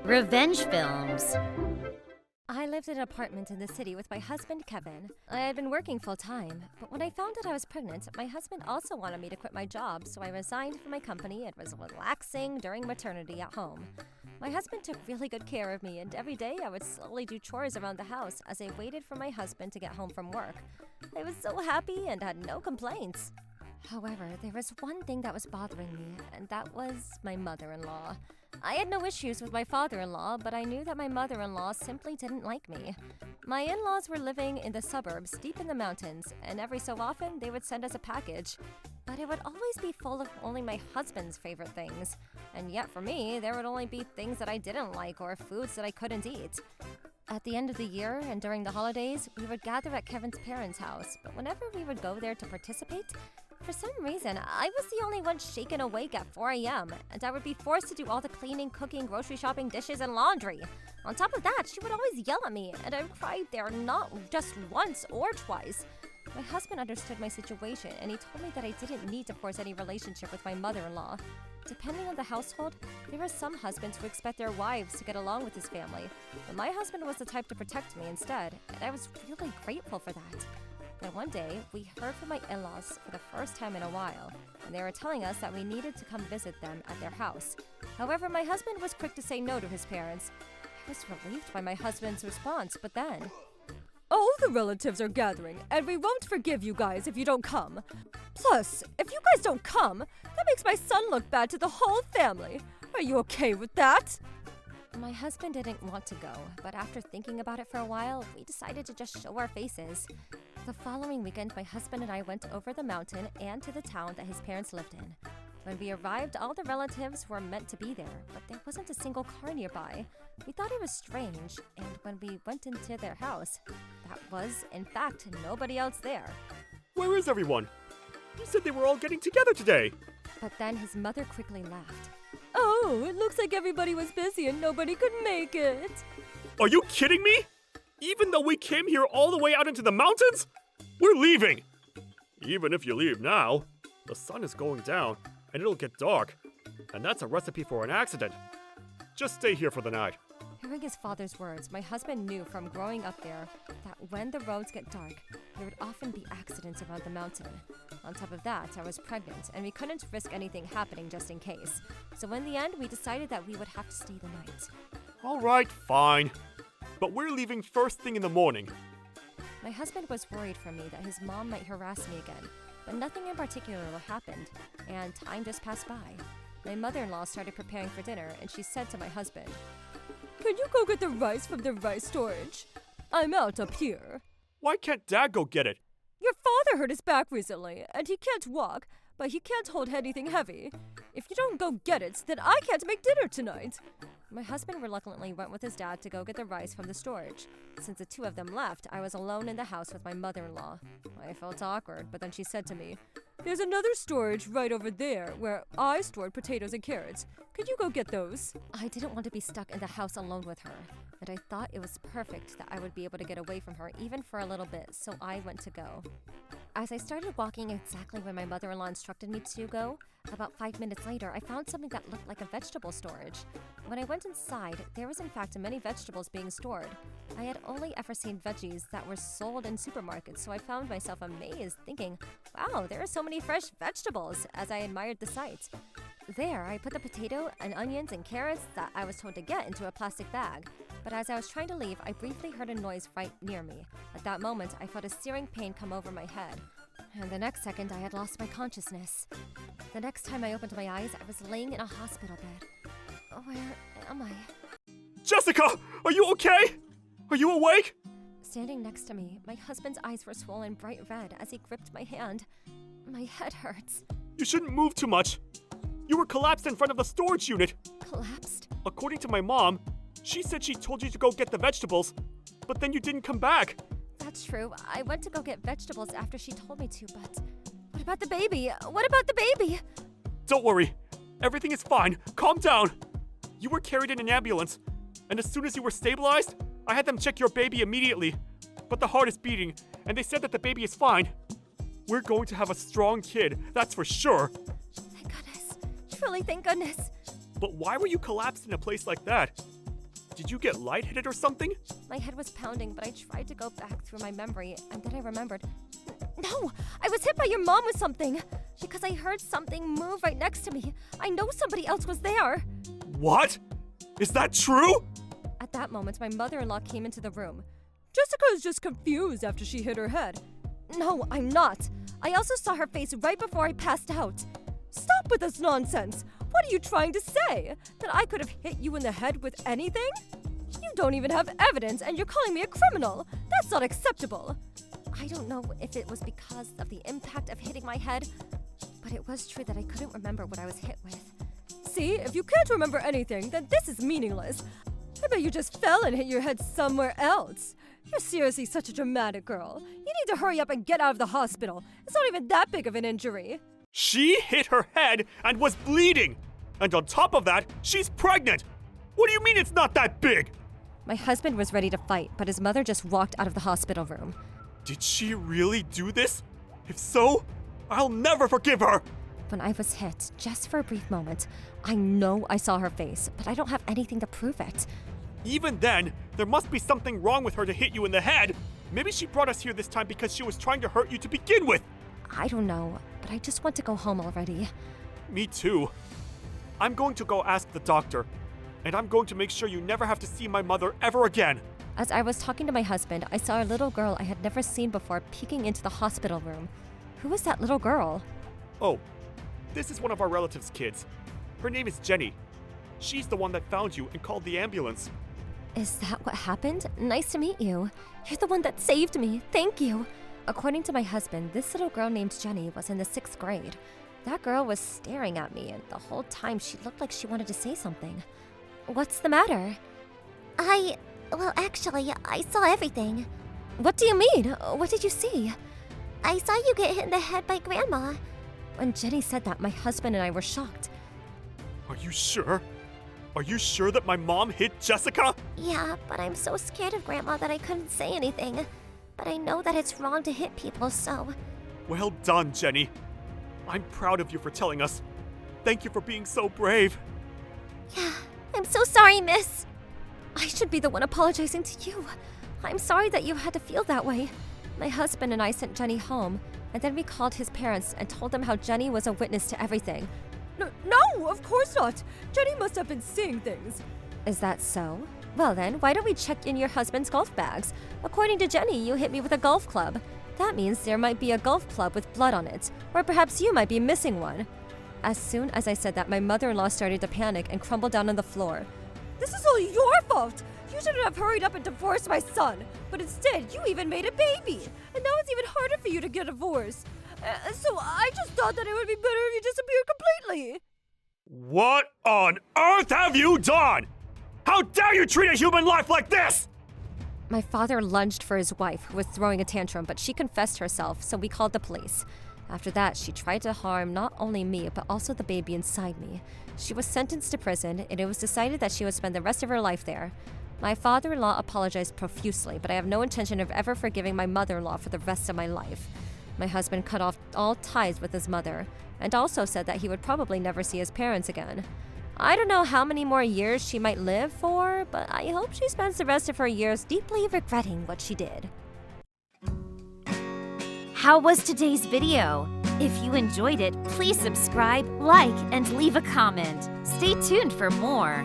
Revenge films. I lived in an apartment in the city with my husband, Kevin. I had been working full-time, but when I found out I was pregnant, my husband also wanted me to quit my job, so I resigned from my company and was relaxing during maternity at home. My husband took really good care of me, and every day I would slowly do chores around the house as I waited for my husband to get home from work. I was so happy and had no complaints. However, there was one thing that was bothering me, and that was my mother-in-law. I had no issues with my father-in-law, but I knew that my mother-in-law simply didn't like me. My in-laws were living in the suburbs, deep in the mountains, and every so often they would send us a package. But it would always be full of only my husband's favorite things. And yet for me, there would only be things that I didn't like or foods that I couldn't eat. At the end of the year and during the holidays, we would gather at Kevin's parents' house, but whenever we would go there to participate, for some reason, I was the only one shaken awake at 4 a.m., and I would be forced to do all the cleaning, cooking, grocery shopping, dishes, and laundry. On top of that, she would always yell at me, and I cried there not just once or twice. My husband understood my situation, and he told me that I didn't need to force any relationship with my mother-in-law. Depending on the household, there are some husbands who expect their wives to get along with his family, but my husband was the type to protect me instead, and I was really grateful for that. Then one day, we heard from my in-laws for the first time in a while, and they were telling us that we needed to come visit them at their house. However, my husband was quick to say no to his parents. I was relieved by my husband's response, but then... All the relatives are gathering, and we won't forgive you guys if you don't come. Plus, if you guys don't come, that makes my son look bad to the whole family. Are you okay with that? My husband didn't want to go, but after thinking about it for a while, we decided to just show our faces. The following weekend, my husband and I went over the mountain and to the town that his parents lived in. When we arrived, all the relatives were meant to be there, but there wasn't a single car nearby. We thought it was strange, and when we went into their house, that was, in fact, nobody else there. Where is everyone? You said they were all getting together today. But then his mother quickly laughed. Oh, it looks like everybody was busy and nobody could make it. Are you kidding me? Even though we came here all the way out into the mountains? We're leaving! Even if you leave now, the sun is going down and it'll get dark. And that's a recipe for an accident. Just stay here for the night. Hearing his father's words, my husband knew from growing up there that when the roads get dark, there would often be accidents around the mountain. On top of that, I was pregnant, and we couldn't risk anything happening just in case. So in the end, we decided that we would have to stay the night. All right, fine. But we're leaving first thing in the morning. My husband was worried for me that his mom might harass me again, but nothing in particular happened, and time just passed by. My mother-in-law started preparing for dinner, and she said to my husband, Can you go get the rice from the rice storage? I'm out up here. Why can't Dad go get it? Your father hurt his back recently, and he can't walk, but he can't hold anything heavy. If you don't go get it, then I can't make dinner tonight. My husband reluctantly went with his dad to go get the rice from the storage. Since the two of them left, I was alone in the house with my mother-in-law. I felt awkward, but then she said to me, There's another storage right over there where I stored potatoes and carrots. Could you go get those? I didn't want to be stuck in the house alone with her, and I thought it was perfect that I would be able to get away from her even for a little bit, so I went to go. As I started walking exactly where my mother-in-law instructed me to go, about 5 minutes later, I found something that looked like a vegetable storage. When I went inside, there was in fact many vegetables being stored. I had only ever seen veggies that were sold in supermarkets, so I found myself amazed, thinking, wow, there are so many fresh vegetables, as I admired the sight. There, I put the potato and onions and carrots that I was told to get into a plastic bag. But as I was trying to leave, I briefly heard a noise right near me. At that moment, I felt a searing pain come over my head. And the next second, I had lost my consciousness. The next time I opened my eyes, I was laying in a hospital bed. Where am I? Jessica! Are you okay? Are you awake? Standing next to me, my husband's eyes were swollen bright red as he gripped my hand. My head hurts. You shouldn't move too much. You were collapsed in front of the storage unit. Collapsed? According to my mom, she said she told you to go get the vegetables, but then you didn't come back. That's true. I went to go get vegetables after she told me to, but... What about the baby? What about the baby? Don't worry. Everything is fine. Calm down. You were carried in an ambulance, and as soon as you were stabilized, I had them check your baby immediately. But the heart is beating, and they said that the baby is fine. We're going to have a strong kid, that's for sure. Thank goodness. okay, thank goodness. But why were you collapsed in a place like that? Did you get lightheaded or something? My head was pounding, but I tried to go back through my memory, and then I remembered. No, I was hit by your mom with something. Because I heard something move right next to me. I know somebody else was there. What? Is that true? At that moment, my mother-in-law came into the room. Jessica is just confused after she hit her head. No, I'm not. I also saw her face right before I passed out. Stop with this nonsense! What are you trying to say? That I could have hit you in the head with anything? You don't even have evidence and you're calling me a criminal! That's not acceptable! I don't know if it was because of the impact of hitting my head, but it was true that I couldn't remember what I was hit with. See, if you can't remember anything, then this is meaningless. I bet you just fell and hit your head somewhere else. You're seriously such a dramatic girl. You need to hurry up and get out of the hospital. It's not even that big of an injury. She hit her head and was bleeding! And on top of that, she's pregnant! What do you mean it's not that big? My husband was ready to fight, but his mother just walked out of the hospital room. Did she really do this? If so, I'll never forgive her! When I was hit, just for a brief moment, I know I saw her face, but I don't have anything to prove it. Even then, there must be something wrong with her to hit you in the head. Maybe she brought us here this time because she was trying to hurt you to begin with. I don't know, but I just want to go home already. Me too. I'm going to go ask the doctor, and I'm going to make sure you never have to see my mother ever again. As I was talking to my husband, I saw a little girl I had never seen before peeking into the hospital room. Who was that little girl? Oh, this is one of our relatives' kids. Her name is Jenny. She's the one that found you and called the ambulance. Is that what happened? Nice to meet you. You're the one that saved me. Thank you. According to my husband, this little girl named Jenny was in the 6th grade. That girl was staring at me, and the whole time she looked like she wanted to say something. What's the matter? Well, actually, I saw everything. What do you mean? What did you see? I saw you get hit in the head by Grandma. When Jenny said that, my husband and I were shocked. Are you sure? Are you sure that my mom hit Jessica? Yeah, but I'm so scared of Grandma that I couldn't say anything. But I know that it's wrong to hit people, so... Well done, Jenny. I'm proud of you for telling us. Thank you for being so brave. Yeah, I'm so sorry, miss. I should be the one apologizing to you. I'm sorry that you had to feel that way. My husband and I sent Jenny home, and then we called his parents and told them how Jenny was a witness to everything. No, of course not. Jenny must have been seeing things. Is that so? Well then, why don't we check in your husband's golf bags? According to Jenny, you hit me with a golf club. That means there might be a golf club with blood on it, or perhaps you might be missing one. As soon as I said that, my mother-in-law started to panic and crumbled down on the floor. This is all your fault. You shouldn't have hurried up and divorced my son. But instead, you even made a baby. And now it's even harder for you to get a divorce. So I just thought that it would be better if you disappeared completely. What on earth have you done? How dare you treat a human life like this? My father lunged for his wife, who was throwing a tantrum, but she confessed herself, so we called the police. After that, she tried to harm not only me, but also the baby inside me. She was sentenced to prison, and it was decided that she would spend the rest of her life there. My father-in-law apologized profusely, but I have no intention of ever forgiving my mother-in-law for the rest of my life. My husband cut off all ties with his mother, and also said that he would probably never see his parents again. I don't know how many more years she might live for, but I hope she spends the rest of her years deeply regretting what she did. How was today's video? If you enjoyed it, please subscribe, like, and leave a comment. Stay tuned for more.